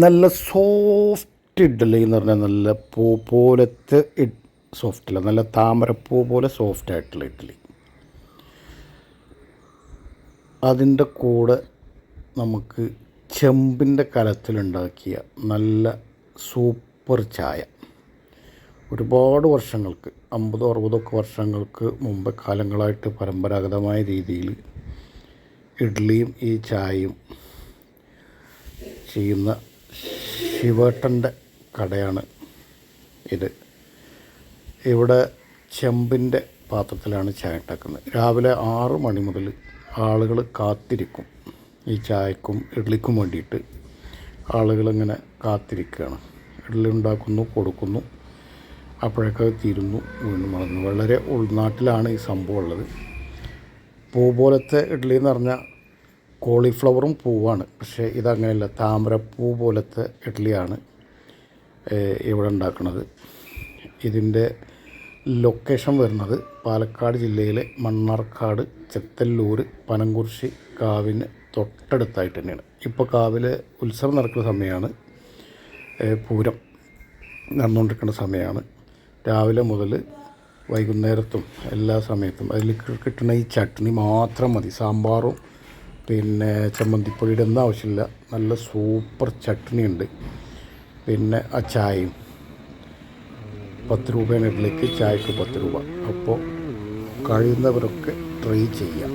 നല്ല സോഫ്റ്റ് ഇഡ്ഡലി എന്ന് പറഞ്ഞാൽ നല്ല പൂ പോലത്തെ സോഫ്റ്റല്ല, നല്ല താമരപ്പൂ പോലെ സോഫ്റ്റ് ആയിട്ടുള്ള ഇഡ്ഡലി. അതിൻ്റെ കൂടെ നമുക്ക് ചെമ്പിൻ്റെ കലത്തിലുണ്ടാക്കിയ നല്ല സൂപ്പർ ചായ. ഒരുപാട് വർഷങ്ങൾക്ക് 50-60 വർഷങ്ങൾക്ക് മുമ്പ് കാലങ്ങളായിട്ട് പരമ്പരാഗതമായ രീതിയിൽ ഇഡ്ഡലിയും ഈ ചായയും ചെയ്യുന്ന ശിവേട്ടൻ്റെ കടയാണ് ഇത്. ഇവിടെ ചെമ്പിൻ്റെ പാത്രത്തിലാണ് ചായ ഉണ്ടാക്കുന്നത്. രാവിലെ 6 മണി മുതൽ ആളുകൾ കാത്തിരിക്കും. ഈ ചായക്കും ഇഡ്ഡലിക്കും വേണ്ടിയിട്ട് ആളുകളിങ്ങനെ കാത്തിരിക്കുകയാണ്. ഇഡ്ഡലി ഉണ്ടാക്കുന്നു, കൊടുക്കുന്നു, അപ്പോഴൊക്കെ തീരുന്നു, വീണ്ടും മറന്നു. വളരെ ഉൾനാട്ടിലാണ് ഈ സംഭവം ഉള്ളത്. പൂ പോലത്തെ ഇഡ്ഡലി എന്ന് പറഞ്ഞാൽ കോളിഫ്ലവറും പൂവാണ്, പക്ഷേ ഇതങ്ങനെയല്ല, താമരപ്പൂ പോലത്തെ ഇഡ്ഡലിയാണ് ഇവിടെ ഉണ്ടാക്കുന്നത്. ഇതിൻ്റെ ലൊക്കേഷൻ വരുന്നത് പാലക്കാട് ജില്ലയിലെ മണ്ണാർക്കാട്, ചെത്തല്ലൂർ, പനംകുരിശി കാവിന് തൊട്ടടുത്തായിട്ട് തന്നെയാണ്. ഇപ്പോൾ കാവിലെ ഉത്സവം നടക്കുന്ന സമയമാണ്, പൂരം നടന്നുകൊണ്ടിരിക്കുന്ന സമയമാണ്. രാവിലെ മുതൽ വൈകുന്നേരത്തും എല്ലാ സമയത്തും അതിൽ കിട്ടുന്ന ഈ ചട്നി മാത്രം മതി. സാമ്പാറും പിന്നെ ചമ്മന്തിപ്പൊടിയുടെ ഒന്നും ആവശ്യമില്ല. നല്ല സൂപ്പർ ചട്നി ഉണ്ട്. പിന്നെ ആ ചായയും 10 രൂപയാണ് ഇഡ്ഡലിക്ക്, ചായക്ക് 10 രൂപ. അപ്പോൾ കഴിയുന്നവരൊക്കെ ട്രൈ ചെയ്യാം.